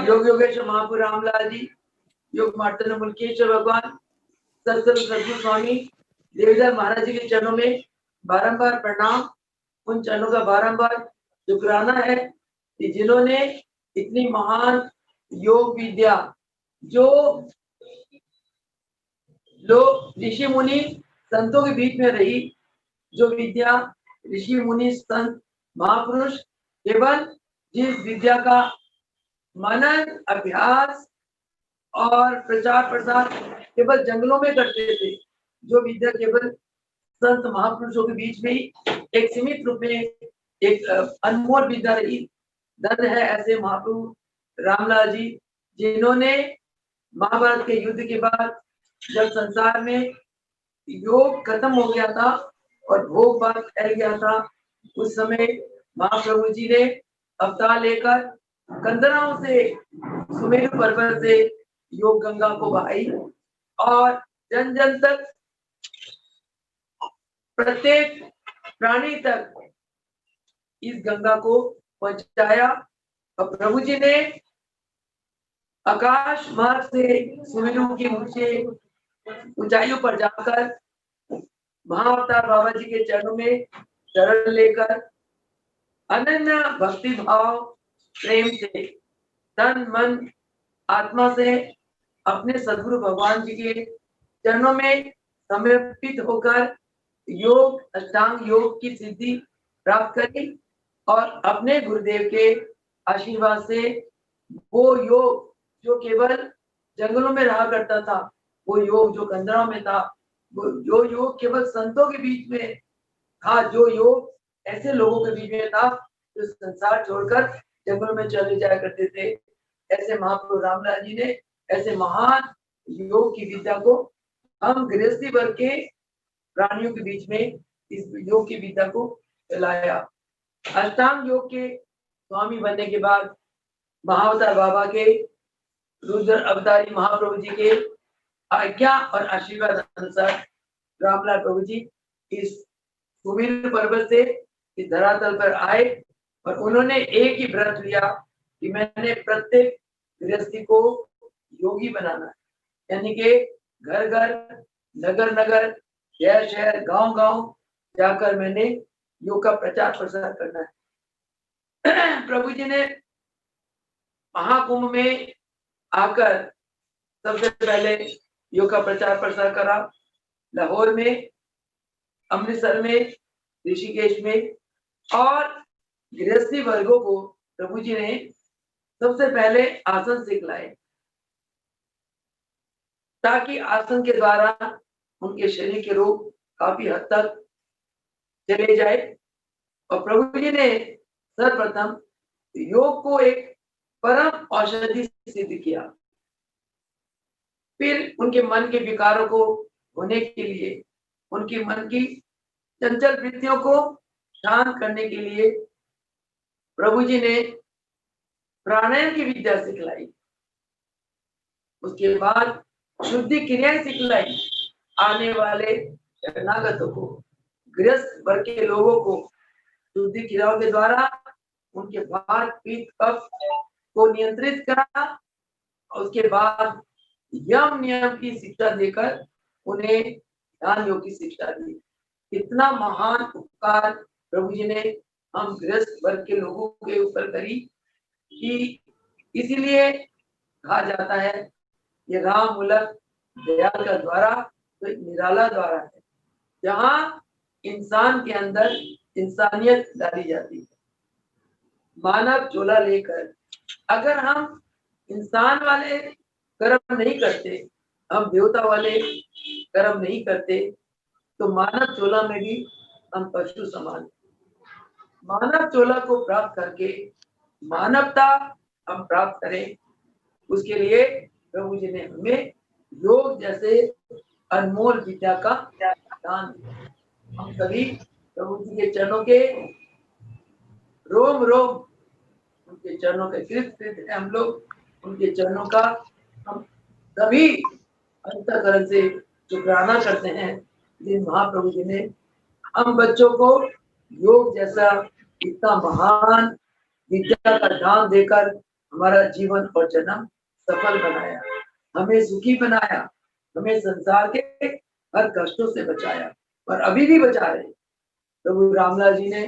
योग योगेश्वर महापुर रामलाल जी, योग मार्तंड मुल्केश्वर भगवान, सत्संग सदगुरु स्वामी देवीदास महाराज जी के चरणों में बारंबार प्रणाम। उन चरणों का बारंबार शुक्राना है कि जिन्होंने इतनी महान योग विद्या, जो लोग ऋषि मुनि संतों के बीच में रही, जो विद्या ऋषि मुनि संत महापुरुष केवल जिस विद्या का मनन अभ्यास और प्रचार प्रसार केवल जंगलों में करते थे, जो विद्या केवल संत महापुरुषों के बीच में ही एक सीमित रूप में एक अनमोल विद्या रही। धन्य है ऐसे महाप्रभु रामलाल जी, जिन्होंने महाभारत के युद्ध के बाद जब संसार में योग खत्म हो गया था और भोग भाग फैल गया था, उस समय महाप्रभु जी ने अवतार लेकर कंदराओं से सुमेरु पर्वत से योग गंगा को बहाई और जन जन तक, प्रत्येक प्राणी तक इस गंगा को पहुंचाया। और प्रभु जी ने आकाश मार्ग से सुमेरु की ऊंचाइयों पर जाकर महाअवतार बाबा जी के चरणों में शरण लेकर अनन्य भक्ति भाव प्रेम से तन मन आत्मा से अपने सद्गुरु भगवान जी के चरणों में समर्पित होकर योग अष्टांग योग की सिद्धि प्राप्त करी और अपने गुरुदेव के आशीर्वाद से वो योग जो केवल जंगलों में रहा करता था, वो योग जो कंदराओं में था, वो जो योग केवल संतों के बीच में था, जो योग ऐसे लोगों के बीच में था जो संसार छोड़कर जंगलों में चले जाया करते थे, ऐसे महाप्रभु रामलाल जी ने ऐसे महान योग की विद्या को हम गृहस्थी वर्ग के प्राणियों के बीच में इस योग की विद्या को फैलाया। अष्टांग योग के स्वामी बनने के बाद महाअवतार बाबा के रुद्र अवतारी महाप्रभु जी के आज्ञा और आशीर्वाद अनुसार रामलाल प्रभु जी इस सुमेरु पर्वत से इस धरातल पर आए और उन्होंने एक ही व्रत लिया कि मैंने प्रत्येक गृहस्थी को योगी बनाना है, यानी कि घर घर नगर नगर शहर शहर गांव गांव जाकर मैंने योग का प्रचार प्रसार करना है। प्रभु जी ने महाकुंभ में आकर सबसे पहले योग का प्रचार प्रसार करा, लाहौर में, अमृतसर में, ऋषिकेश में, और गृहस्थी वर्गों को प्रभु जी ने सबसे पहले आसन सिखलाए ताकि आसन के द्वारा उनके शरीर के रोग काफी हद तक चले जाए। और प्रभु जी ने सर्वप्रथम योग को एक परम औषधि सिद्ध किया। फिर उनके मन के विकारों को होने के लिए, उनके मन की चंचल वृत्तियों को शांत करने के लिए प्रभु जी ने प्राणायाम की विद्या सिखलाई। उसके बाद शुद्धि क्रियाएं सिखलाई। आने वाले शरणागतों को, गृहस्थ वर्ग के लोगों को शुद्धि क्रियाओं के द्वारा उनके वात पित्त कफ को नियंत्रित करा। उसके बाद यम नियम की शिक्षा देकर उन्हें ध्यान योग की शिक्षा दी। इतना महान उपकार प्रभु जी ने हम गृहस्थ वर्ग के लोगों के ऊपर करी कि इसीलिए कहा जाता है ये राम मूलक दयाल का द्वारा तो एक निराला द्वारा है, जहाँ इंसान के अंदर इंसानियत डाली जाती है। मानव झोला लेकर अगर हम इंसान वाले कर्म नहीं करते, हम देवता वाले कर्म नहीं करते, तो मानव चोला में भी हम पशु समान। मानव चोला को प्राप्त करके मानवता हम प्राप्त करें, उसके लिए प्रभु जी ने हमें योग जैसे अनमोल विद्या का दान दिया। हम सभी प्रभु जी के चरणों के रोम रोम, उनके चरणों के कृत है हम लोग, उनके चरणों का हम सभी अंतःकरण से शुक्राना करते हैं। जिन महाप्रभु जी ने हम बच्चों को योग जैसा इतना महान विद्या का दान देकर हमारा जीवन और जन्म सफल बनाया, हमें सुखी बनाया, हमें संसार के हर कष्टों से बचाया और अभी भी बचा रहे। प्रभु रामलाल जी ने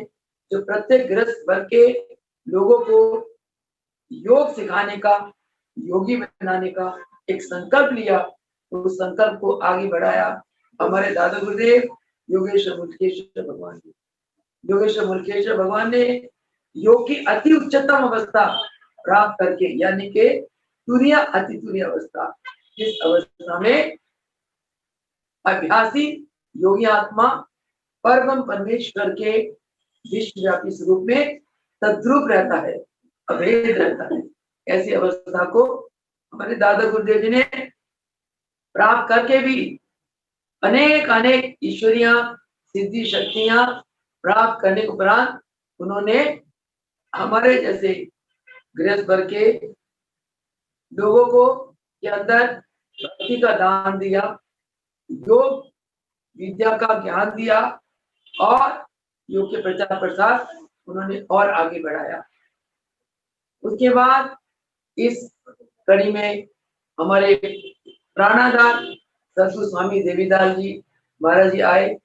जो प्रत्येक गृहस्थ वर्ग के लोगों को योग सिखाने का, योगी बनाने का एक संकल्प लिया, उस संकल्प को आगे बढ़ाया हमारे दादा गुरुदेव योगेश्वर मुल्केश्वर भगवान जी। योगेश्वर मुल्केश्वर भगवान ने योग की अति उच्चतम अवस्था प्राप्त करके, यानी कि तुरीय अति तुरीय अवस्था, जिस अवस्था में अभ्यासी योगी आत्मा परम परमेश्वर के विश्वव्यापी स्वरूप में तद्रूप रहता है, अभेद रहता है, ऐसी अवस्था को हमारे दादा गुरुदेव जी ने प्राप्त करके भी अनेक अनेक ईश्वरीय सिद्धि शक्तियां प्राप्त करने के उपरांत उन्होंने हमारे जैसे गृहस्थ वर्ग के लोगों को के अंदर भक्ति का दान दिया, योग विद्या का ज्ञान दिया और योग के प्रचार प्रसार उन्होंने और आगे बढ़ाया। उसके बाद इस कड़ी में हमारे प्राणाधार सतगुरु स्वामी देवीदास जी महाराज जी आए,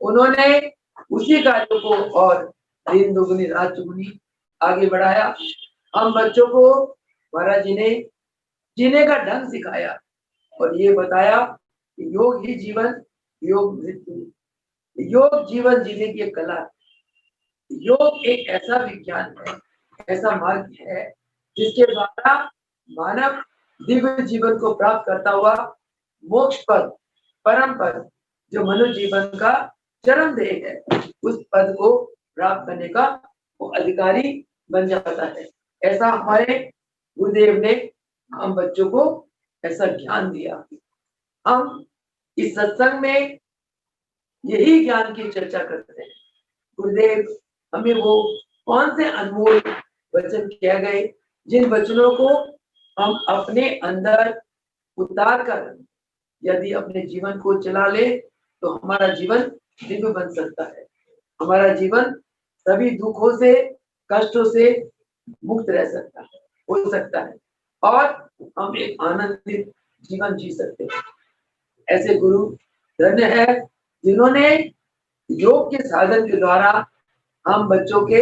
उन्होंने उसी कार्यों को और दिन दुगुनी रात चुगुनी आगे बढ़ाया। हम बच्चों को महाराज जी ने जीने का ढंग सिखाया और ये बताया कि योग ही जीवन, योग मृत्यु, योग जीवन जीने की एक कला है। योग एक ऐसा विज्ञान है, ऐसा मार्ग है जिसके द्वारा मानव दिव्य जीवन को प्राप्त करता हुआ मोक्ष पद, परम पद, जो मनुष्य जीवन का चरम ध्येय है, उस पद को प्राप्त करने का वो अधिकारी बन जाता है। ऐसा हमारे गुरुदेव ने हम बच्चों को ऐसा ज्ञान दिया। हम इस सत्संग में यही ज्ञान की चर्चा करते हैं। गुरुदेव हमें वो कौन से अनमोल वचन किए गए, जिन वचनों को हम अपने अंदर उतार कर यदि अपने जीवन को चला ले तो हमारा जीवन दिव्य बन सकता है, हमारा जीवन सभी दुखों से, कष्टों से मुक्त रह सकता है, हो सकता है और हम एक आनंदित जीवन जी सकते हैं। ऐसे गुरु धन्य है जिन्होंने योग के साधन के द्वारा हम बच्चों के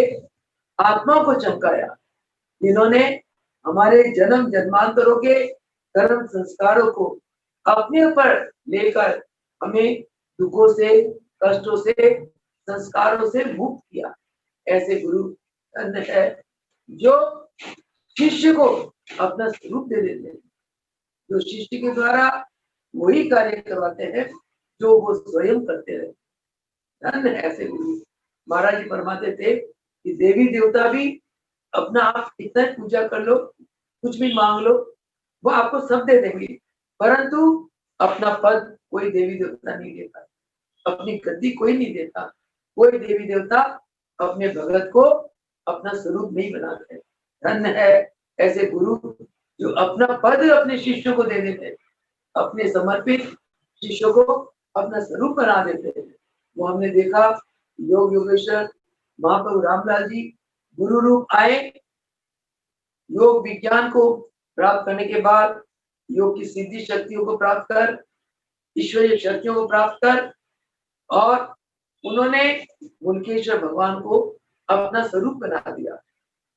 आत्मा को चमकाया, जिन्होंने हमारे जन्म जन्मांतरों के कर्म संस्कारों को अपने ऊपर लेकर हमें दुखों से, कष्टों से, संस्कारों से मुक्त किया। ऐसे गुरु धन्य है जो शिष्य को अपना स्वरूप दे देते हैं, जो शिष्य के द्वारा वही कार्य करवाते हैं जो वो स्वयं करते रहे। धन्य ऐसे गुरु। महाराज जी फरमाते थे कि देवी देवता भी अपना आप इतना पूजा कर लो, कुछ भी मांग लो, वो आपको सब दे देंगे, परंतु अपना पद कोई देवी देवता नहीं देता, अपनी गद्दी कोई नहीं देता, कोई देवी देवता अपने भगत को अपना स्वरूप नहीं बनाते। धन्य है ऐसे गुरु जो अपना पद अपने शिष्यों को दे देते, अपने समर्पित शिष्यों को अपना स्वरूप बना देते। वो हमने देखा योग योगेश्वर महाप्रभु रामलाल जी गुरु रूप आए, योग विज्ञान को प्राप्त करने के बाद योग की सिद्धि शक्तियों को प्राप्त कर, ईश्वरीय शक्तियों को प्राप्त कर, और उन्होंने मुल्केश्वर भगवान को अपना स्वरूप बना दिया,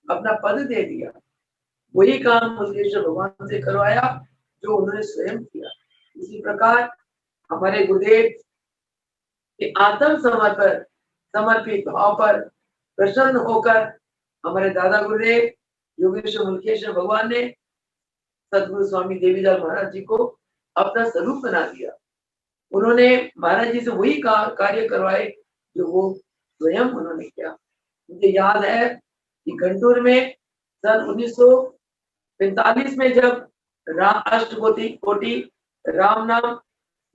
अपना पद दे दिया। वही काम मुल्केश्वर भगवान से करवाया जो उन्होंने स्वयं किया। इसी प्रकार हमारे गुरुदेव के आत्म समर्पण समर्पित भाव पर प्रसन्न होकर हमारे दादा गुरुदेव योगेश्वर मुल्केश्वर भगवान ने सतगुरु स्वामी देवीदास महाराज जी को अपना स्वरूप बना दिया। उन्होंने महाराज जी से वही कार्य करवाए जो वो स्वयं उन्होंने किया। मुझे याद है कि घंटूर में सन 1945 में जब अष्टकोटि राम नाम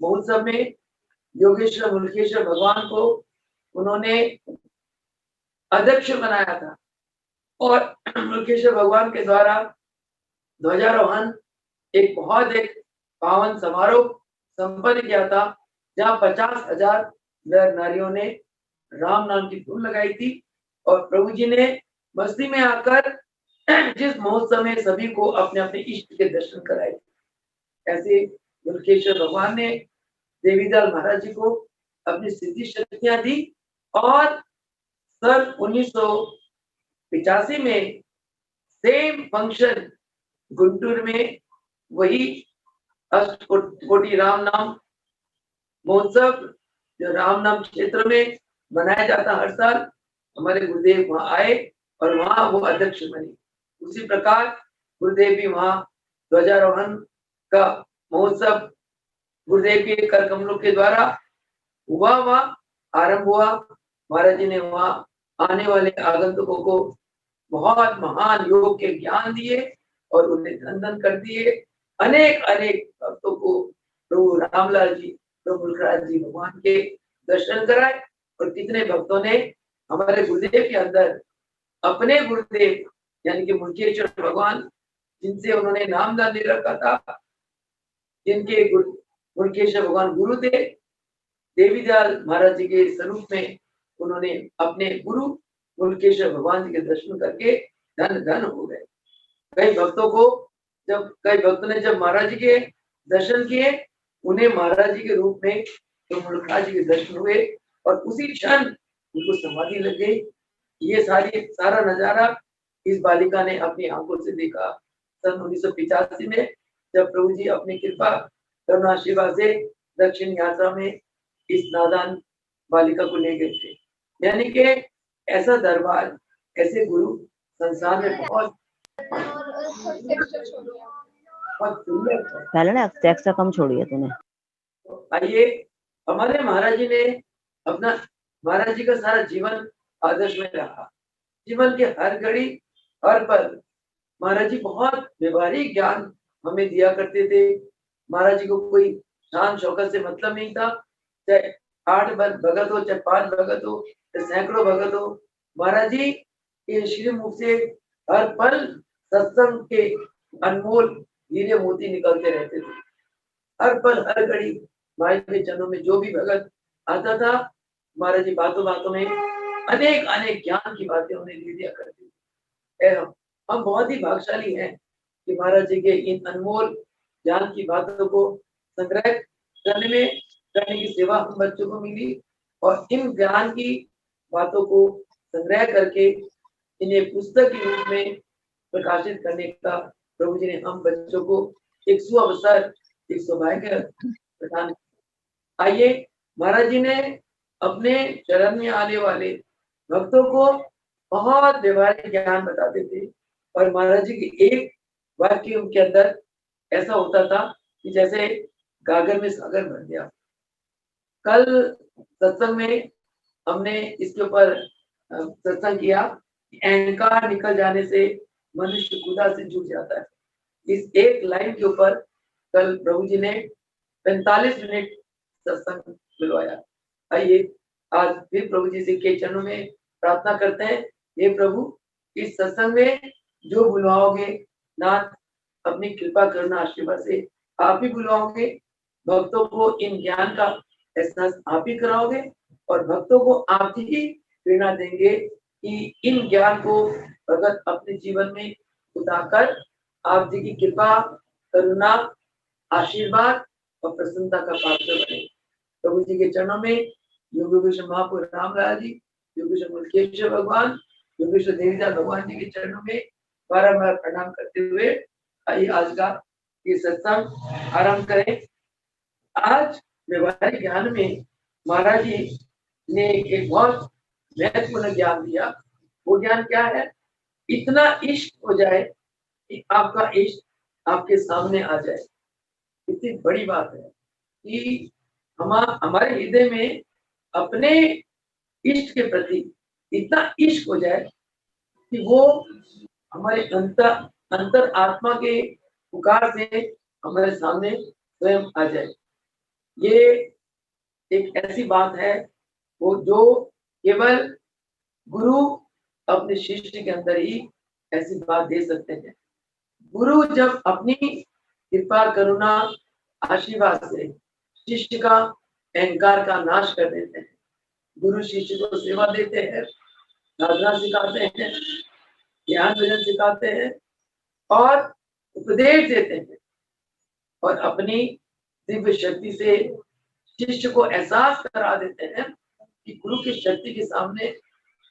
महोत्सव में योगेश्वर मुल्केश्वर भगवान को उन्होंने अध्यक्ष बनाया था और मुल्केश्वर भगवान के द्वारा ध्वजारोहण एक पावन समारोह संपन्न किया था, जहाँ 50,000 नर नारियों ने राम नाम की धुन लगाई थी और प्रभु जी ने मस्ती में आकर जिस महोत्सव में सभी को अपने अपने इष्ट के दर्शन कराए। ऐसे मुल्केश्वर भगवान ने देवीदास महाराज जी को अपनी सिद्धि शक्तियां दी और सन 1985 में सेम फंक्शन गुंटूर में वही अष्टकोटि राम नाम महोत्सव जो राम नाम क्षेत्र में मनाया जाता हर साल, हमारे गुरुदेव वहां आए और वहां वो अध्यक्ष बने। उसी प्रकार गुरुदेव भी वहां ध्वजारोहण का महोत्सव गुरुदेव के कर कमलों के द्वारा हुआ, वहां आरंभ हुआ। महाराज जी ने वहां आने वाले आगंतुकों को बहुत महान योग के ज्ञान दिए और उन्हें धन कर दिए। अनेक अनेक भक्तों को प्रभु रामलाल जी, प्रभु मुल्कराज जी भगवान के दर्शन कराए और कितने भक्तों ने हमारे गुरुदेव के अंदर अपने गुरुदेव यानी कि मुल्केश्वर भगवान जिनसे उन्होंने नामदान ले रखा था, जिनके मुल्केश्वर भगवान गुरु थे, देवीदास महाराज जी के स्वरूप में उन्होंने अपने गुरु मुल्केश्वर भगवान जी के दर्शन करके धन धन हो गए। कई भक्तों ने जब महाराज जी के दर्शन किए, उन्हें महाराज जी के रूप में तो मुल्कराज जी के दर्शन हुए और उसी क्षण उनको समाधि लग गई। ये सारा नजारा इस बालिका ने अपनी आंखों से देखा सन 1985 में, जब प्रभु जी अपनी कृपा करुणा शिवा से दक्षिण यात्रा में इस नादान बालिका को ले गए थे। यानी कि ऐसा दरबार, ऐसे गुरु संसार में बहुत पहले ना टेक्स्ट कम छोड़ी तूने। आइए, हमारे महाराज जी ने अपना महाराज जी का सारा जीवन आदर्श में रहा। जीवन के हर घड़ी हर पल महाराज जी बहुत व्यवहारिक ज्ञान हमें दिया करते थे। महाराज जी को कोई शान शौकत से मतलब नहीं था, चाहे 8 भगत हो, चाहे 5 भगत हो, चाहे सैकड़ों भगत हो। महाराज जी के श्री मुख से हर पल सत्संग के अनमोल हीरे मोती निकलते रहते थे। हर पल हर घड़ी महाराज के चरणों में जो भी भगत आता था, महाराज जी बातों बातों में अनेक अनेक ज्ञान की बातें उन्हें दे दिया करते थे। हम बहुत ही भाग्यशाली हैं कि महाराज जी के इन अनमोल ज्ञान की बातों को संग्रह करने की सेवा हम बच्चों को मिली और इन ज्ञान की बातों को संग्रह करके इन्हें पुस्तक के रूप में प्रकाशित करने का प्रभु जी ने हम बच्चों को एक सुअवसर, एक सौभाग्य प्रदान। आइए, महाराज जी ने अपने चरण में आने वाले भक्तों को बहुत व्यवहारिक ज्ञान बताते थे और महाराज जी की एक वाक्य उनके अंदर ऐसा होता था कि जैसे गागर में सागर भर गया। कल सत्संग में हमने इसके ऊपर सत्संग किया, अहंकार निकल जाने से मनुष्य खुदा से जुड़ जाता है। इस एक लाइन के ऊपर कल प्रभु जी ने 45 मिनट सत्संग बुलवाया। आइए, आज फिर प्रभु जी से के चरणों में प्रार्थना करते हैं, हे प्रभु, इस सत्संग में जो बुलवाओगे नाथ, अपनी कृपा करना आशीर्वाद से आप ही बुलवाओगे। भक्तों को इन ज्ञान का एहसास आप ही कराओगे और भक्तों को आप ही प्रेरणा देंगे कि इन ज्ञान को भगत अपने जीवन में उतारकर आप जी की कृपा, करुणा, आशीर्वाद और प्रसन्नता का पात्र बने। प्रभु जी के चरणों में योगेश्वर महापुर रामलाल जी, योगेश्वर मुल्केश्वर भगवान, योगेश्वर देवीदास भगवान जी के चरणों में बारंबार प्रणाम करते हुए आइए आज का ये सत्संग आरंभ करें। आज व्यवहारिक ज्ञान में महाराज जी ने एक बहुत महत्वपूर्ण ज्ञान दिया। वो ज्ञान क्या है? इतना इष्ट हो जाए कि आपका इष्ट आपके सामने आ जाए। इतनी बड़ी बात है कि हमारे हृदय में अपने इष्ट के प्रति इतना इश्क हो जाए कि वो हमारे अंतर आत्मा के पुकार से हमारे सामने स्वयं आ जाए। ये एक ऐसी बात है वो जो केवल गुरु अपने शिष्य के अंदर ही ऐसी बात दे सकते हैं। गुरु जब अपनी कृपा, करुणा, आशीर्वाद से शिष्य का अहंकार का नाश कर देते हैं, गुरु शिष्य को सेवा देते हैं, साधना सिखाते हैं, ज्ञान भजन सिखाते हैं और उपदेश देते हैं और अपनी दिव्य शक्ति से शिष्य को एहसास करा देते हैं कि गुरु की शक्ति के सामने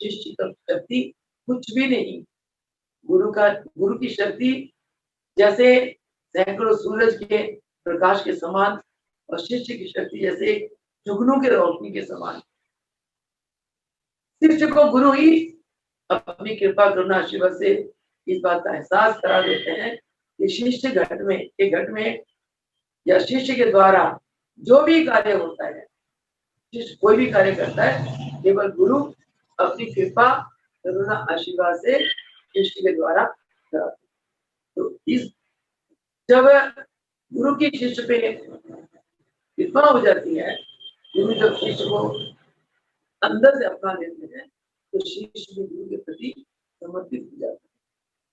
शिष्य की शक्ति कुछ भी नहीं। गुरु की शक्ति जैसे सैकड़ों सूरज के प्रकाश के समान और शिष्य की शक्ति जैसे जुगनू के रोशनी के समान। शिष्य को गुरु ही अपनी कृपा करुणा आशीर्वाद से इस बात का एहसास करा देते हैं कि शिष्य घट में या शिष्य के द्वारा जो भी कार्य होता है, शिष्य कोई भी कार्य करता है, केवल गुरु अपनी कृपा करुणा आशीर्वाद से शिष्य के द्वारा कराते। तो इस जब गुरु की शिष्य पे कृपा हो जाती है, गुरु जब शिष्य को अंदर से अपना लेते हैं तो शिष्य भी गुरु के प्रति समर्पित हो जाता है।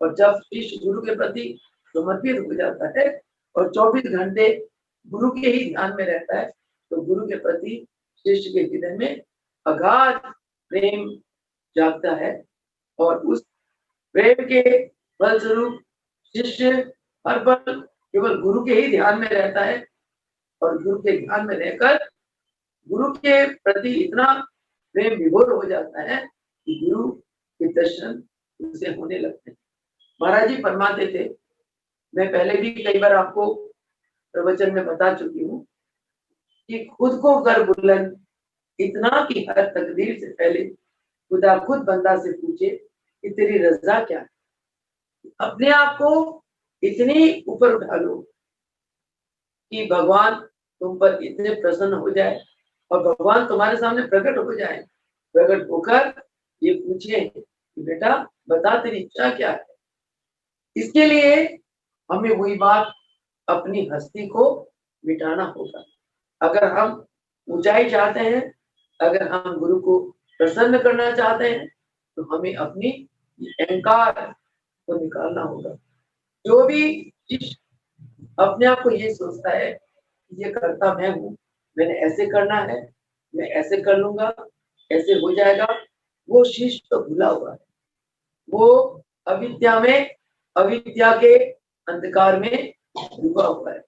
और जब शिष्य गुरु के प्रति समर्पित हो जाता है और 24 घंटे गुरु के ही ध्यान में रहता है तो गुरु के प्रति शिष्य के हृदय में अगाध प्रेम जागता है और उस प्रेम के फलस्वरूप शिष्य हर पल केवल गुरु के ही ध्यान में रहता है और गुरु के ध्यान में रहकर गुरु के प्रति इतना प्रेम विभोर हो जाता है कि गुरु के दर्शन उसे होने लगते हैं। महाराज जी फरमाते थे, मैं पहले भी कई बार आपको प्रवचन में बता चुकी हूँ कि खुद को कर बुलंद इतना कि हर तकदीर से पहले खुदा खुद बंदा से पूछे कि तेरी रजा क्या है। अपने आप को इतनी ऊपर उठा लो कि भगवान तुम पर इतने प्रसन्न हो जाए और भगवान तुम्हारे सामने प्रकट हो जाए, प्रकट होकर ये पूछे कि बेटा बता तेरी इच्छा क्या है। इसके लिए हमें वही बात अपनी हस्ती को मिटाना होगा। अगर हम ऊंचाई चाहते हैं, अगर हम गुरु को प्रसन्न करना चाहते हैं तो हमें अपनी अहंकार को निकालना होगा। जो भी शिष्य अपने आप को ये सोचता है कि ये करता मैं हूँ, मैंने ऐसे करना है, मैं ऐसे कर लूंगा, ऐसे हो जाएगा, वो शिष्य तो भूला हुआ है। वो अविद्या के अंधकार में डूबा हुआ है।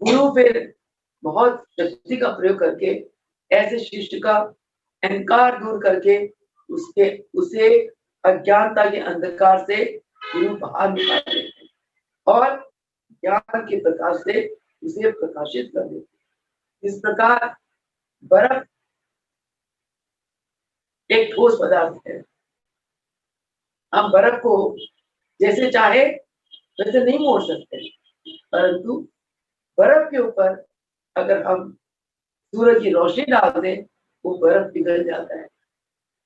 गुरु फिर बहुत शक्ति का प्रयोग करके ऐसे शिष्य का अहंकार दूर करके उसे अज्ञानता के अंधकार से गुरु बाहर निकाल देते हैं और ज्ञान के प्रकाश से उसे प्रकाशित कर देते हैं। इस प्रकार बर्फ एक ठोस पदार्थ है। हम बर्फ को जैसे चाहे वैसे नहीं मोड़ सकते, परंतु बर्फ के ऊपर अगर हम सूरज की रोशनी डाल दें वो बर्फ पिघल जाता है।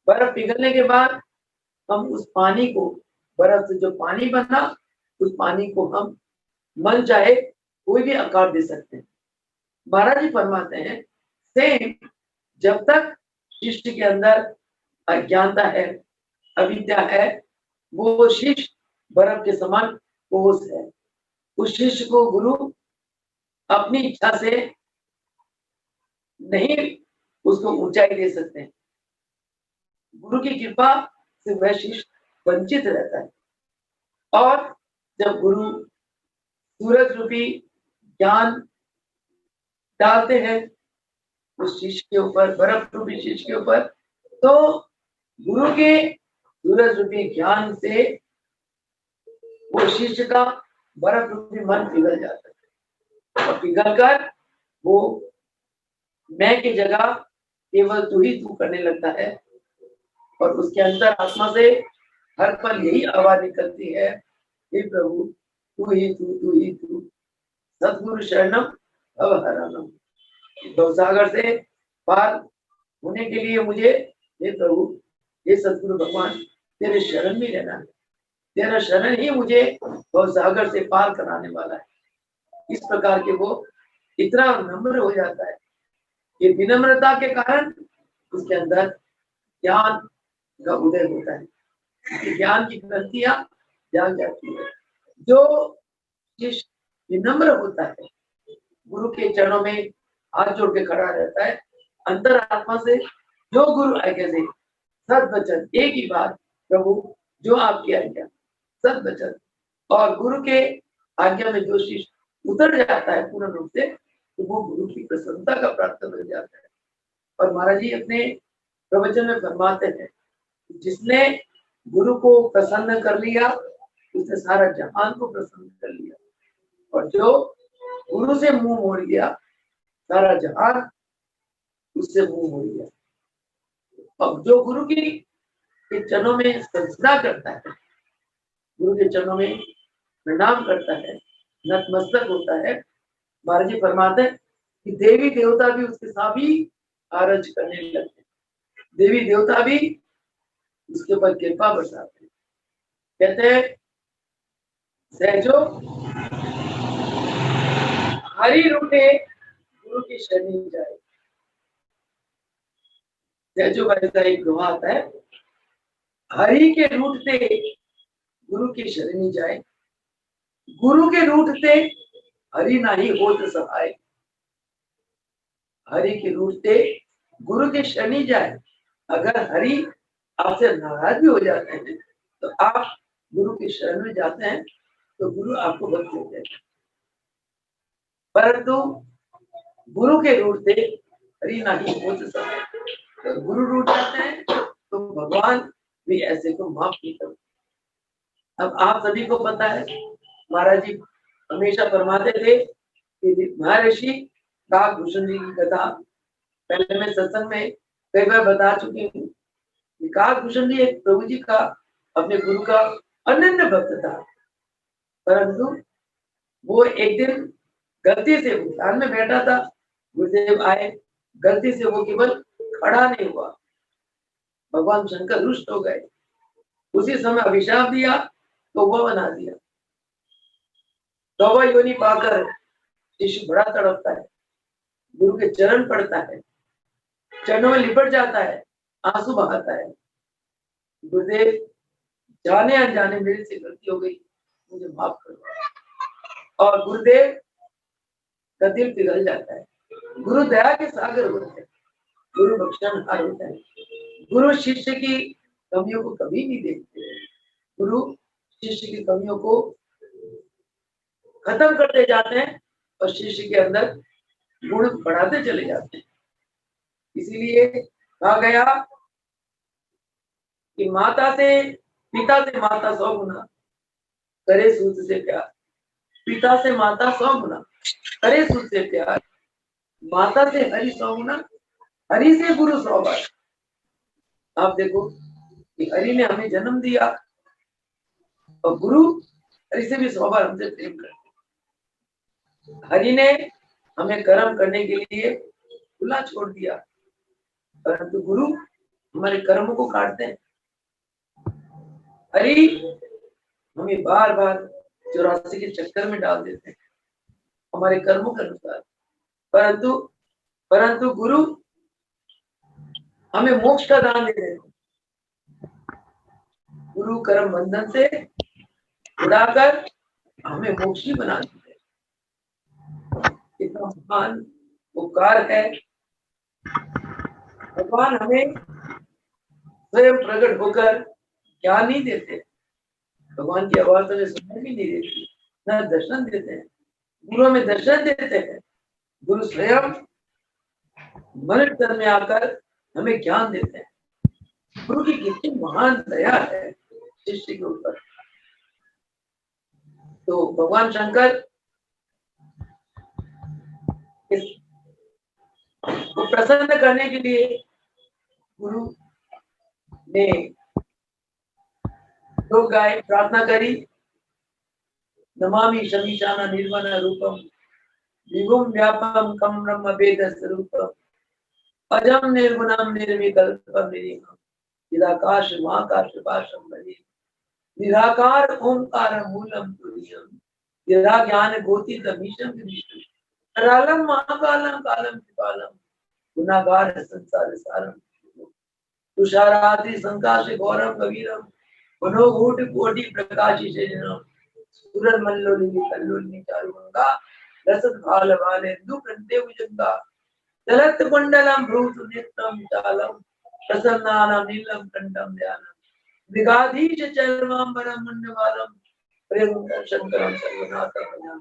बर्फ पिघलने के बाद हम उस पानी को, बर्फ से जो पानी बना उस पानी को हम मन चाहे कोई भी आकार दे सकते हैं। महाराज जी फरमाते हैं, सेम जब तक शिष्य के अंदर अज्ञानता है, अविद्या है, वो शिष्य बर्फ के समान ठोस है। उस शिष्य को गुरु अपनी इच्छा से नहीं उसको ऊंचाई दे सकते हैं। गुरु की कृपा से वह शिष्य वंचित रहता है। और जब गुरु सूरज रूपी ज्ञान डालते हैं उस शिष्य के ऊपर, बर्फ रूपी शिष्य के ऊपर, तो गुरु के सूरज रूपी ज्ञान से वो शिष्य का बर्फ रूपी मन पिघल जाता है और पिघल कर वो मैं की जगह केवल तू ही तू करने लगता है और उसके अंदर आत्मा से हर पल यही आवाज निकलती है, हे प्रभु तू ही तू, सतगुरु शरणम अवहरणम। भवसागर से पार होने के लिए मुझे, हे प्रभु, हे सतगुरु भगवान, तेरे शरण में रहना है। तेरा शरण ही मुझे भवसागर से पार कराने वाला है। इस प्रकार के वो इतना नम्र हो जाता है। ये विनम्रता के कारण उसके अंदर ज्ञान का उदय होता है, ज्ञान की ग्रंथियां जाग जाती है। जो शिष्य विनम्र होता है, गुरु के चरणों में हाथ जोड़ के खड़ा रहता है, अंतर आत्मा से जो गुरु आज्ञा दे, सत वचन एक ही बात, प्रभु जो आपकी आज्ञा सत वचन और गुरु के आज्ञा में जो शिष्य उतर जाता है पूर्ण रूप से, तो वो गुरु की प्रसन्नता का प्राप्त बन जाता है। और महाराज जी अपने प्रवचन में फरमाते हैं, जिसने गुरु को प्रसन्न कर लिया उसने सारा जहान को प्रसन्न कर लिया, और जो गुरु से मुंह मोड़ गया सारा जहान उससे मुंह मोड़ गया। अब जो गुरु के चरणों में सजदा करता है, गुरु के चरणों में प्रणाम करता है, नतमस्तक होता है, महाराज जी फरमाते हैं कि देवी देवता भी उसके साथ भी आरज करने लगते हैं, देवी देवता भी उसके ऊपर कृपा बरसाते हैं। कहते हैं सहजो हरि रूठे गुरु की शरणी जाए। सहजो भाई का एक दोहा आता है, हरि के रूठते गुरु की शरणी जाए, गुरु के रूठते हरि नाही होत सहाय। हरि के रूठते गुरु की शरणी जाए। अगर हरि आपसे नाराज भी हो जाते हैं तो आप गुरु की शरण में जाते हैं तो गुरु आपको बख्श देते हैं, परंतु गुरु के रूठते हरि नाही होत सहाय। तो गुरु रूठ जाते हैं तो भगवान भी ऐसे को माफ नहीं करते। अब आप सभी को पता है, महाराज जी हमेशा फरमाते थे कि महर्षि काकभूषण जी की कथा पहले मैं सत्संग में कई बार बता चुकी हूँ। काकभूषण जी एक प्रभु जी का अपने गुरु का अनन्य भक्त था, परंतु वो एक दिन गलती से ध्यान में बैठा था, गुरुदेव आए, गलती से वो केवल खड़ा नहीं हुआ, भगवान शंकर रुष्ट हो गए, उसी समय अभिशाप दिया, तौबा बना दिया। तौबा योनि पाकर शिशु बड़ा तड़पता है, गुरु के चरण पड़ता है, चरणों में लिपट जाता है, आंसू बहाता है, गुरुदेव जाने अनजाने मेरे से गलती हो गई, मुझे माफ करो। और गुरुदेव का दिल पिघल जाता है। गुरु दया के सागर होते हैं, गुरु बख्शनहार होता है, गुरु शिष्य की कमियों को कभी नहीं देखते, गुरु शिष्य की कमियों को खत्म करते जाते हैं और शिष्य के अंदर गुण बढ़ाते चले जाते हैं। इसीलिए कहा गया कि पिता से माता 100 गुना करे सूत से प्यार, पिता से माता 100 गुना करे सूत से प्यार, माता से हरि 100 गुना, हरि से गुरु 100 बार। आप देखो कि हरि ने हमें जन्म दिया और गुरु हरि से भी 100 बार हमसे प्रेम करते। हरि ने हमें कर्म करने के लिए खुला छोड़ दिया, परंतु गुरु हमारे कर्मों को काटते हैं। हरि हमें बार बार 84 के चक्कर में डाल देते हैं हमारे कर्मों के अनुसार, परंतु गुरु हमें मोक्ष का दान दे रहे हैं। गुरु कर्म बंधन से उड़ाकर हमें मोक्षी बना देते हैं। इतना महान उपकार है। भगवान हमें स्वयं प्रकट होकर ज्ञान नहीं देते, भगवान की आवाज हमें सुनने भी नहीं देती, न दर्शन देते हैं। गुरु हमें दर्शन देते हैं, गुरु स्वयं मनुष्य तन में आकर हमें ज्ञान देते हैं। गुरु की कितनी महान दया है शिष्य के ऊपर। तो भगवान शंकर को प्रसन्न करने के लिए गुरु ने दो गाय प्रार्थना करी, नमामि शमीशाना निर्मल रूपम विभुम व्यापम कम ब्रह्म वेद स्वरूपम अजम निर्गुणम निर्विकल्पम निरीहम निराकाश महाकाश भाषम बने निराकार ओंकार मूलम तुरीयम निरा ज्ञान गोति तमीशम विमीशम करालम महाकालम कालम कृपालम गुनागार संसार सारम तुषाराद्रि संकाश गौरव कबीरम मनोघूट कोटि प्रकाशी शरीरम सुरन मल्लोलिनी कल्लोलिनी चारुगंगा रसद भाल भाले दुकंते भुजंगा चलत कुंडलम भ्रूत नेत्रम चालम प्रसन्नानाम नीलम कंठम ध्यानम मृगाधीश चर्मांबरम मुंडमालम प्रेम शंकरम सर्वनाथम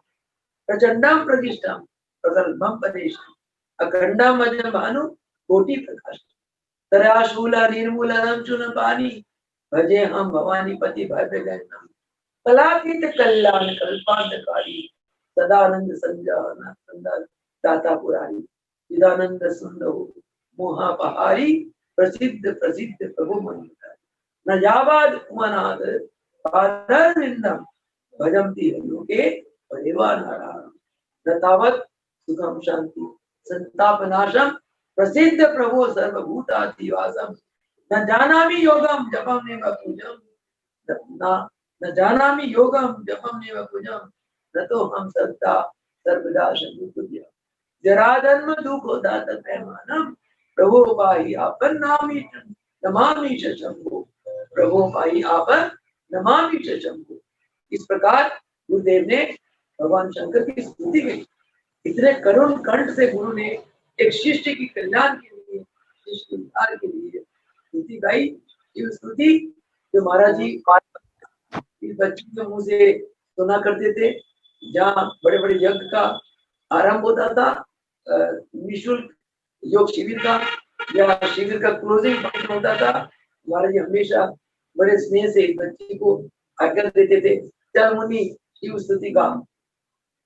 प्रचंडम प्रतिष्ठम प्रगल्भम पदेशम अखंडम अजम भानु कोटि प्रकाश तराशूला निर्मूलनम चुन पानी भजे हम भवानी पति भव्य गणम कलातीत कल्याण कल्पांतकारी सदानंद संजाना संदा दाता पुरारी चिदानंद सुंदर मोहापहारी प्रसिद्ध प्रसिद्ध प्रभु मंत्र न यावाद उमनाद पादरविंदम भजन्ति लोके परिवार नारायण न तावत सुखम शांति संतापनाशम प्रसिद्ध प्रभु सर्वभूताधिवासम न जानामि योगम जपम नेव पूजम न जानामि योगम जपम नेव पूजम न तो हम सदा सर्वदा शंभुभ्य जराधर्म दुखो दात पैमानम प्रभु पाहि आपन नामी नमामि शंभु प्रभु पाहि आपन नमामि शंभु। इस प्रकार गुरुदेव ने भगवान शंकर की स्तुति की। इतने करुण कंठ से गुरु ने एक शिष्य की कल्याण के लिए, शिष्य के उद्धार के लिए स्तुति गाई। ये स्तुति जो महाराज जी इस बच्चे के मुंह से सुना करते थे, जहाँ बड़े बड़े यज्ञ का आरंभ होता था, निःशुल्क योग शिविर का या शिविर का क्लोजिंग फंक्शन होता था, महाराज जी हमेशा बड़े स्नेह से इस बच्चे को आज्ञा देते थे, चल मुनि शिव स्तुति गा।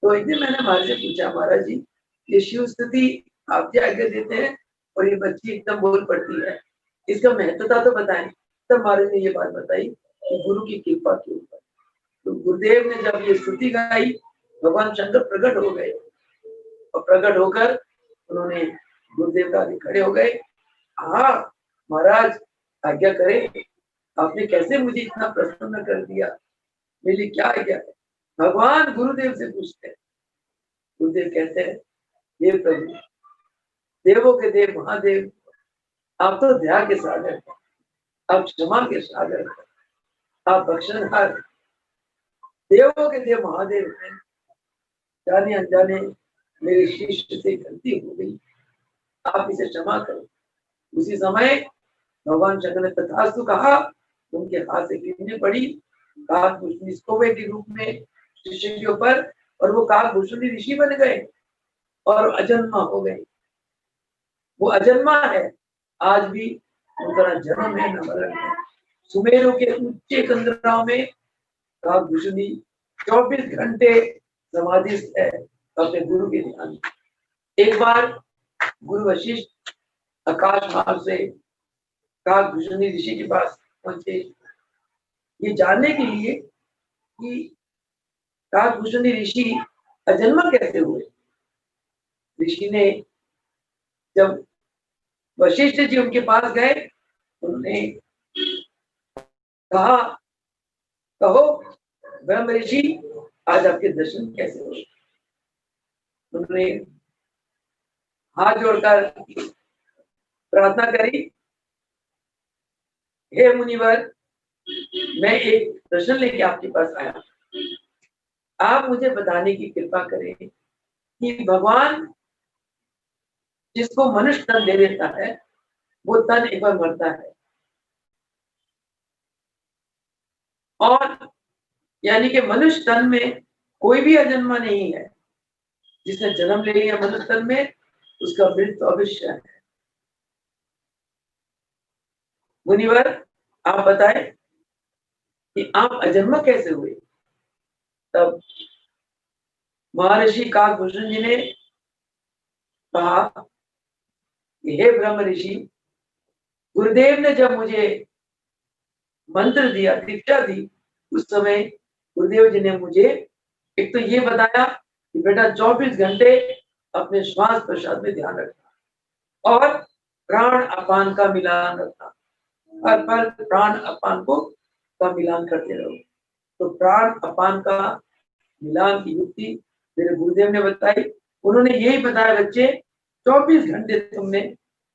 तो एक दिन मैंने महाराज से पूछा, महाराज जी ये शिव स्तुति आप क्या आज्ञा देते हैं और ये बच्ची एकदम बोल पड़ती है, इसका महत्वता तो बताएं। तब महाराज ने ये बात बताई कि गुरु की कृपा के ऊपर। तो गुरुदेव ने जब ये स्तुति गाई, भगवान शंकर प्रकट हो गए और प्रकट होकर उन्होंने गुरुदेव का आगे खड़े हो गए। हाँ महाराज आज्ञा करें, आपने कैसे मुझे इतना प्रसन्न कर दिया, मेरी क्या आज्ञा है। भगवान गुरुदेव से पूछते हैं, गुरुदेव कहते हैं, हे प्रभु देवों के देव महादेव, आप तो दया के सागर हैं, आप क्षमा के सागर हैं, आप बख्शनहार, देवों के देव महादेव हैं। जाने अनजाने मेरे शिष्य से गलती हो गई, आप इसे क्षमा करें। उसी समय भगवान शंकर ने तथास्तु कहा, उनके हाथ से किरणें पड़ी काकभूषणी कौवे के रूप में शिष्य के ऊपर, और वो काकभूषणी ऋषि बन गए और अजन्मा हो गए। वो अजन्मा है, आज भी उनका न जन्म है न मरण है। सुमेरु के ऊंचे कंदराओं में काकभूषणी 24 घंटे समाधिस्थ है अपने गुरु के ध्यान में। एक बार गुरु वशिष्ठ आकाश मार्ग से काकभूषणी ऋषि के पास पहुंचे, ये जानने के लिए कि काकभूषणी ऋषि अजन्मा कैसे हुए। ऋषि ने जब वशिष्ठ जी उनके पास गए, उन्होंने कहा, कहो ब्रह्म ऋषि आज आपके दर्शन कैसे हुए। उन्होंने हाथ जोड़कर प्रार्थना करी, हे मुनिवर, मैं एक प्रश्न लेके आपके पास आया, आप मुझे बताने की कृपा करें कि भगवान जिसको मनुष्य तन दे देता है, वो तन एक बार मरता है, और यानी कि मनुष्य तन में कोई भी अजन्मा नहीं है। जिसने जन्म ले लिया मनुष्य तन में, उसका मृत्यु अवश्य है। मुनिवर आप बताएं कि आप अजन्मा कैसे हुए। तब महर्षि काकभूषण जी ने कहा, हे ब्रह्म ऋषि, गुरुदेव ने जब मुझे मंत्र दिया, दीक्षा दी, उस समय गुरुदेव जी ने मुझे एक तो ये बताया कि बेटा 24 घंटे अपने श्वास प्रश्वास में ध्यान रखना और प्राण अपान का मिलान रखना, हर पल प्राण अपान को का मिलान करते रहो। तो प्राण अपान का मिलान की युक्ति मेरे गुरुदेव ने बताई। उन्होंने यही बताया, बच्चे 24 घंटे तुमने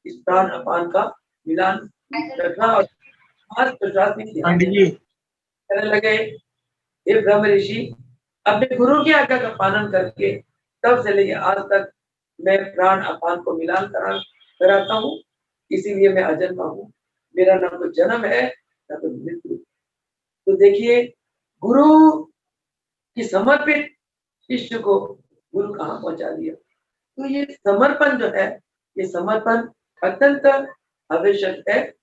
इस प्राण अपान का मिलान रखना और श्वास प्रश्वास में ध्यान करने लगे। हे ब्रह्म ऋषि, अपने गुरु की आज्ञा का पालन करके तब से लेके आज तक मैं प्राण अपान को मिलान कराता हूँ, इसीलिए मैं अजन्मा हूँ। मेरा न कोई जन्म है न कोई मृत्यु। तो देखिए गुरु की समर्पित शिष्य को गुरु कहाँ पहुंचा दिया। तो ये समर्पण जो है, ये समर्पण अत्यंत आवश्यक है।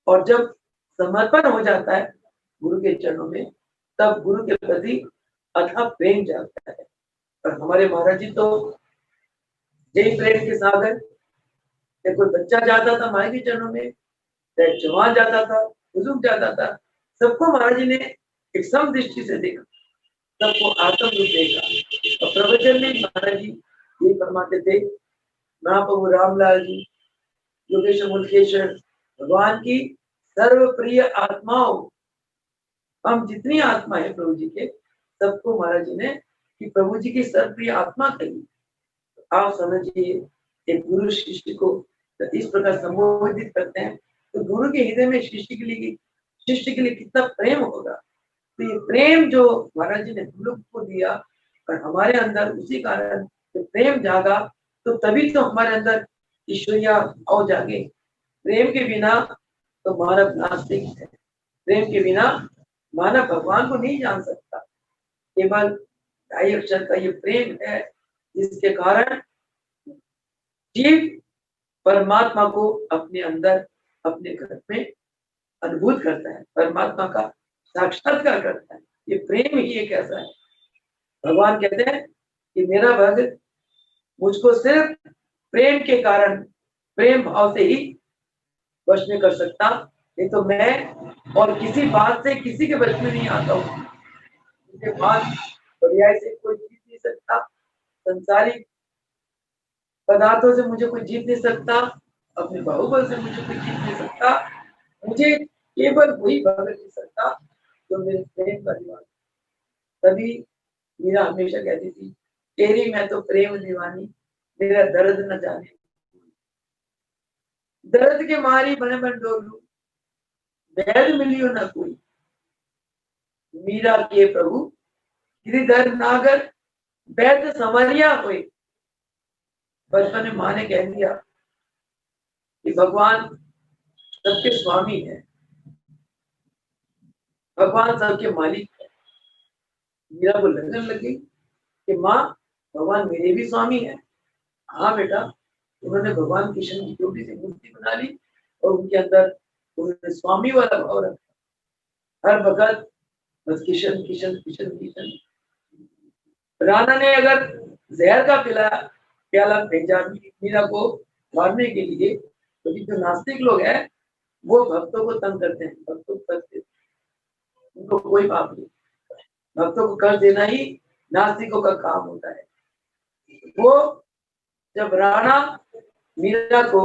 और जब समर्पण हो जाता है गुरु के चरणों में, तब गुरु के प्रति अथाह प्रेम जागता है। और हमारे महाराज जी तो जय प्रेम के सागर। कोई बच्चा जाता था माँ के चरणों में, चाहे जवान जाता था, बुजुर्ग जाता था, सबको महाराज जी ने एक सम दृष्टि से देखा, सबको आत्म रूप देखा। और प्रवचन में महाराज जी ये फरमाते थे, महाप्रभु रामलाल जी, योगेश्वर मुल्केश्वर, भगवान की सर्व प्रिय आत्माओं, हम जितनी आत्मा है प्रभु जी के, सबको महाराज जी ने कि प्रभु जी की सर्वप्रिय आत्मा कही। आप समझिए एक गुरु शिष्य को इस प्रकार संबोधित करते हैं, तो गुरु के हृदय में शिष्य के लिए कितना प्रेम होगा। तो ये प्रेम जो महाराज जी ने हम लोग को दिया और हमारे अंदर उसी कारण तो प्रेम जागा, तो तभी तो हमारे अंदर ईश्वरीय भाव जागे। प्रेम के बिना तो मानव नास्तिक है। प्रेम के बिना मानव भगवान को नहीं जान सकता। केवल ढाई अक्षर का ये प्रेम है जिसके कारण जीव परमात्मा को अपने अंदर अपने घर में अनुभूत करता है, परमात्मा का साक्षात्कार करता है। ये प्रेम ही एक ऐसा है। भगवान कहते हैं कि मेरा भक्त मुझको सिर्फ प्रेम के कारण, प्रेम भाव से ही वश में कर सकता, नहीं तो मैं और किसी बात से किसी के वश में नहीं आता हूँ। मुझे बात बढ़िया से कोई जीत नहीं सकता, संसारिक पदार्थों से मुझे कोई जीत नहीं सकता, अपने बाहुबल से मुझे कोई जीत नहीं सकता। मुझे केवल वही भगत जीत सकता जो मेरे प्रेम का दीवाना। तभी मीरा हमेशा कहती थी, तेरी मैं तो प्रेम दीवानी, मेरा दर्द न जाने, दर्द के मारी बने बन डोलू, वैद मिलियो न कोई, मीरा के प्रभु गिरिधर नागर, वैद समरिया हुए। बचपन में माँ ने कह दिया कि भगवान सबके स्वामी है, भगवान सबके मालिक है। मीरा को लगने लग गई कि माँ, भगवान मेरे भी स्वामी है। हाँ बेटा, उन्होंने भगवान कृष्ण की छोटी सी मूर्ति बना ली और उनके अंदर उन्होंने स्वामी वाला भाव रखा। हर वक्त बस किशन किशन किशन किशन। राणा ने अगर जहर का प्याला भेजा मीरा को मारने के लिए, तो जो नास्तिक लोग हैं वो भक्तों को तंग करते हैं, भक्तों को करते, उनको कोई पाप नहीं। भक्तों को कर देना ही नास्तिकों का काम होता है। वो जब राणा मीरा को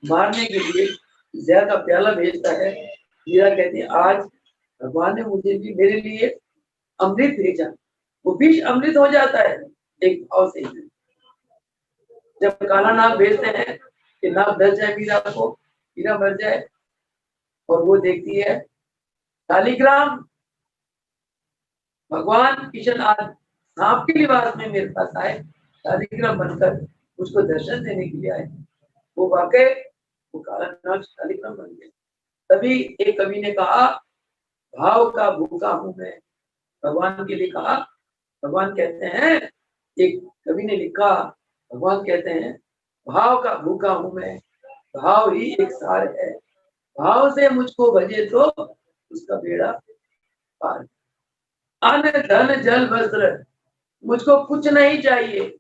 मारने के लिए जहर का प्याला भेजता है, मीरा कहती है आज भगवान ने मुझे भी मेरे लिए अमृत भेजा। वो विष अमृत हो जाता है एक भाव से। जब काला नाग भेजते हैं कि नाग डर जाए मीरा को, मीरा मर जाए, और वो देखती है शालिग्राम भगवान किशन आज सांप के लिबास में मेरे पास आए, शालिग्राम बनकर उसको दर्शन देने के लिए आए। वो वाकई वो काला नाग शालिग्राम बन गया। तभी एक कवि ने कहा, भाव का भूखा हूं मैं, भगवान के लिए कहा। भगवान कहते हैं, एक कवि ने लिखा, भगवान कहते हैं भाव का भूखा हूं मैं, भाव ही एक सार है, भाव से मुझको भजे तो उसका बेड़ा पार। अन्न धन जल वस्त्र मुझको कुछ नहीं चाहिए,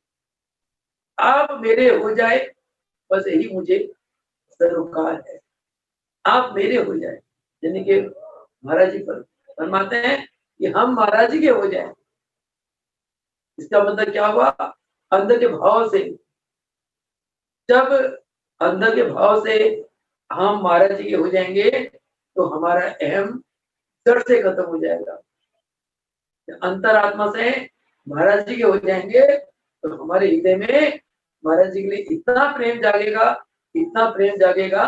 आप मेरे हो जाए बस यही मुझे सरोकार है। आप मेरे हो जाए, यानी कि महाराज जी फरमाते हैं कि हम महाराज जी के हो जाए। इसका मतलब क्या हुआ? अंदर के भाव से, जब अंदर के भाव से हम महाराज जी के हो जाएंगे तो हमारा अहम जड़ से खत्म हो जाएगा। अंतरात्मा से महाराज जी के हो जाएंगे तो हमारे हृदय में महाराज जी के लिए इतना प्रेम जागेगा, इतना प्रेम जागेगा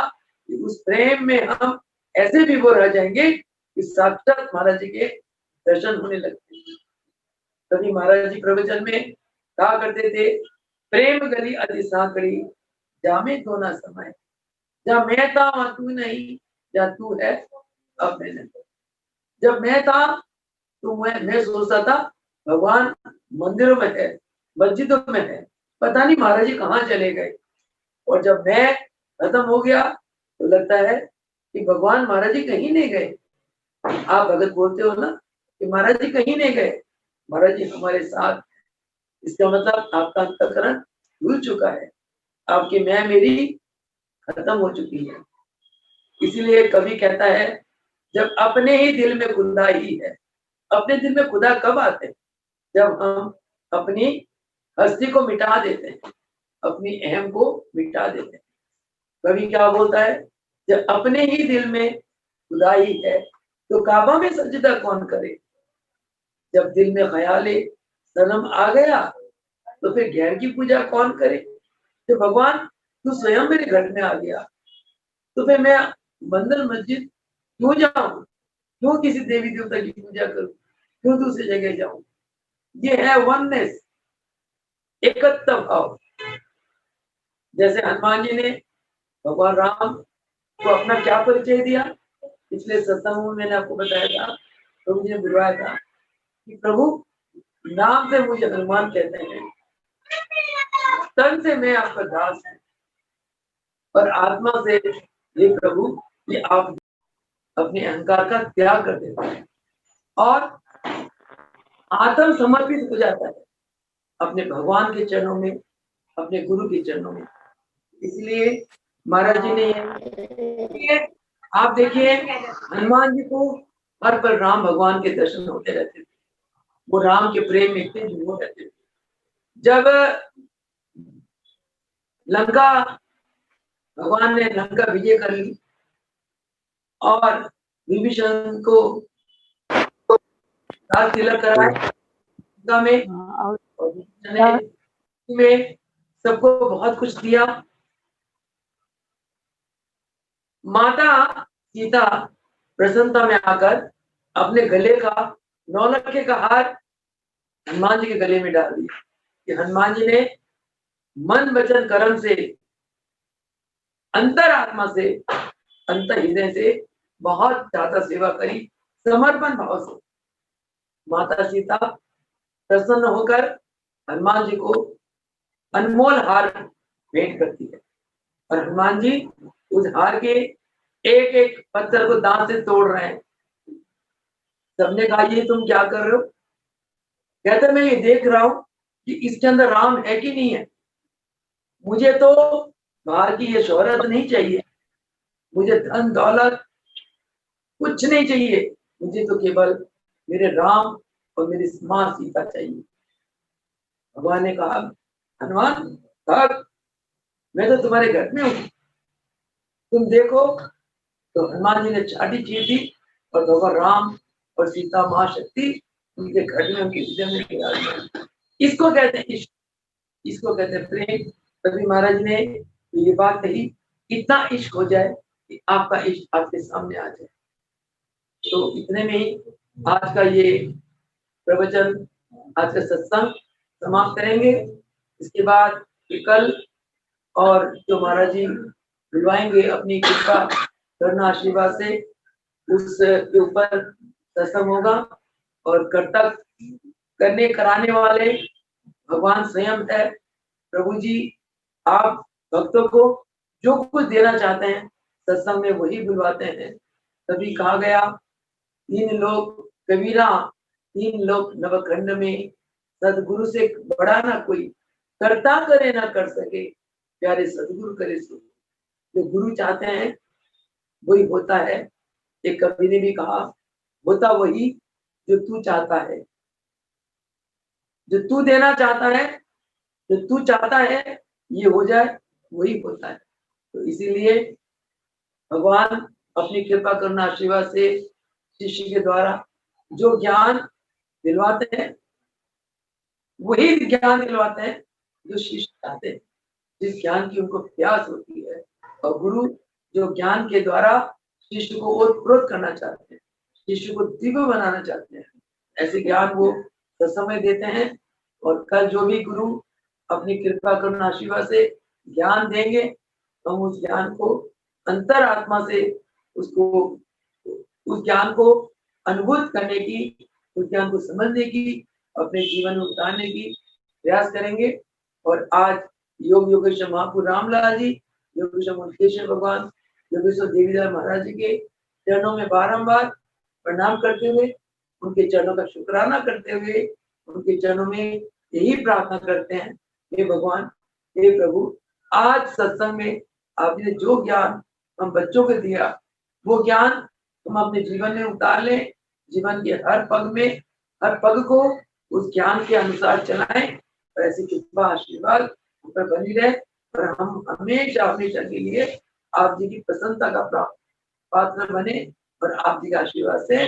कि उस प्रेम में हम ऐसे भी वो रह जाएंगे कि साक्षात महाराज जी के दर्शन होने लगते हैं। तभी महाराज जी प्रवचन में कहा करते थे, प्रेम गली अति सांकड़ी, जामे तो ना समय, जहाँ मैं था वहां तू नहीं, जहाँ तू है अब मैं नहीं। जब मैं था तो मैं सोचता था भगवान मंदिरों में है, मस्जिदों में है, पता नहीं महाराज जी कहाँ चले गए। और जब मैं खत्म हो गया तो लगता है कि भगवान महाराज जी कहीं नहीं गए। आप भगत बोलते हो ना कि महाराज जी कहीं नहीं गए, महाराज जी हमारे साथ। इसका मतलब आपका अंतःकरण भूल चुका है, आपकी मैं मेरी खत्म हो चुकी है। इसीलिए कवि कहता है जब अपने ही दिल में खुदा ही है। अपने दिल में खुदा कब आते हैं? जब हम अपनी हस्ती को मिटा देते हैं, अपनी अहम को मिटा देते हैं। कवि क्या बोलता है, जब अपने ही दिल में खुदा ही है तो काबा में सजदा कौन करे। जब दिल में ख्याले सनम आ गया तो फिर गैर की पूजा कौन करे। तो भगवान तू स्वयं मेरे घर में आ गया तो फिर मैं मंदिर मस्जिद क्यों जाऊं, क्यों किसी देवी देवता की पूजा करूं, क्यों दूसरी जगह जाऊं। ये है वननेस, एकत्व भाव। जैसे हनुमान जी ने भगवान राम को अपना क्या परिचय दिया, पिछले सत्संग में मैंने आपको बताया था, प्रभु जी ने बुलवाया था कि प्रभु नाम से मुझे हनुमान कहते हैं, तन से मैं आपका दास हूं और आत्मा से ये प्रभु ये आप अपने अहंकार का त्याग कर देते हैं और आत्म समर्पित हो जाता है अपने भगवान के चरणों में, अपने गुरु के चरणों में। इसलिए महाराज जी ने आप देखिए हनुमान जी को हर पल राम भगवान के दर्शन होते रहते थे, वो राम के प्रेम में इतने जुड़े रहते थे। जब लंका भगवान ने लंका विजय कर ली और विभीषण को लाल तिलक कराया में और में सबको बहुत कुछ दिया। माता सीता प्रसन्नता में आकर अपने गले का 9 लखे का हार हनुमान जी के गले में डाल दिया कि हनुमान जी ने मन वचन कर्म से, अंतरात्मा से, अंतर हृदय से बहुत ज्यादा सेवा करी, समर्पण भाव से। माता सीता प्रसन्न होकर हनुमान जी को अनमोल हार भेंट करती है और हनुमान जी उस हार के एक एक पत्थर को दांत से तोड़ रहे हैं। सबने कहा ये तुम क्या कर रहे हो। कहते मैं ये देख रहा हूं कि इसके अंदर राम है कि नहीं है। मुझे तो बाहर की ये शोहरत नहीं चाहिए, मुझे धन दौलत कुछ नहीं चाहिए, मुझे तो केवल मेरे राम और मेरी मां सीता चाहिए। भगवान ने कहा हनुमान भाग, मैं तो तुम्हारे घर में हूं, तुम देखो। तो हनुमान जी ने चाटी चीर दी और भगवान राम और सीता महाशक्ति उनके घर में, उनके हृदय में विराजमान। इसको कहते हैं इश्क, इसको कहते हैं प्रेम। तभी महाराज ने ये बात कही, इतना इश्क हो जाए कि आपका इश्क आपके सामने आ जाए। तो इतने में ही आज का ये प्रवचन, आज का सत्संग समाप्त करेंगे। इसके बाद कल और जो महाराज जी बुलवाएंगे अपनी कृपा करना आशीर्वाद से, उसके ऊपर सत्संग होगा और कर्तव्य करने कराने वाले भगवान स्वयं है। प्रभु जी आप भक्तों को जो कुछ देना चाहते हैं सत्संग में वही बुलवाते हैं। तभी कहा गया 3 लोग कबीरा, 3 लोग नवखंड में, सदगुरु से बड़ा ना कोई, करता करे ना कर सके, प्यारे सदगुरु करे सो। जो गुरु चाहते हैं वही होता है। एक कवि ने भी कहा होता वही जो तू चाहता है, जो तू देना चाहता है, जो तू चाहता है ये हो जाए वही होता है। तो इसीलिए भगवान अपनी कृपा करना आशीर्वाद से शिष्य के द्वारा जो ज्ञान दिलवाते हैं वही ज्ञान दिलवाते हैं जो शिष्य चाहते हैं, जिस ज्ञान की उनको प्यास होती है। और गुरु जो ज्ञान के द्वारा शिष्य को ओतप्रोत करना चाहते हैं, शिष्य को दिव्य बनाना चाहते हैं, ऐसे ज्ञान वो सत्समय देते हैं। और कल जो भी गुरु अपनी कृपा करना आशीर्वाद से ज्ञान देंगे हम उस ज्ञान को अंतरात्मा से उसको, उस ज्ञान को अनुभूत करने की, उस ज्ञान को समझने की, अपने जीवन में उतारने की प्रयास करेंगे। और आज योग योगेश्वर महापुर रामलाल जी, योगेश्वर मुंडेश्वर भगवान, योगेश्वर देवीदास महाराज जी के चरणों में बारंबार प्रणाम करते हुए, उनके चरणों का शुक्राना करते हुए, उनके चरणों में यही प्रार्थना करते हैं, हे भगवान, हे प्रभु, आज सत्संग में आपने जो ज्ञान हम बच्चों को दिया, वो ज्ञान तुम अपने जीवन में उतार लें। जीवन के हर पग में, हर पग को उस ज्ञान के अनुसार चलाएं। और ऐसी कृपा आशीर्वाद हम पर बनी रहे, और हम हमेशा हमेशा के लिए आप जी की प्रसन्नता का पात्र बने, और आप जी के आशीर्वाद से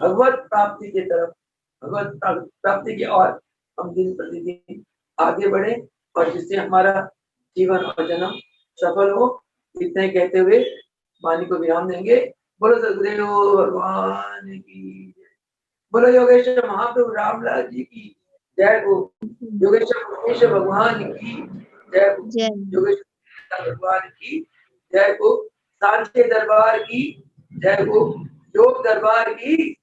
भगवत प्राप्ति की तरफ, भगवत प्राप्ति की ओर हम दिन प्रतिदिन आगे बढ़े, और जिससे हमारा जीवन और जन्म सफल हो। इतने कहते हुए वाणी को विराम देंगे। बोलो सदगुरुदेव भगवान की जय। बोलो योगेश्वर महाप्रभु रामलाल जी की जय हो। योगेश्वर मुंडेश्वर भगवान की जय हो। जय योगेश्वर भगवान की जय हो। सांचे दरबार की जय हो। योग दरबार की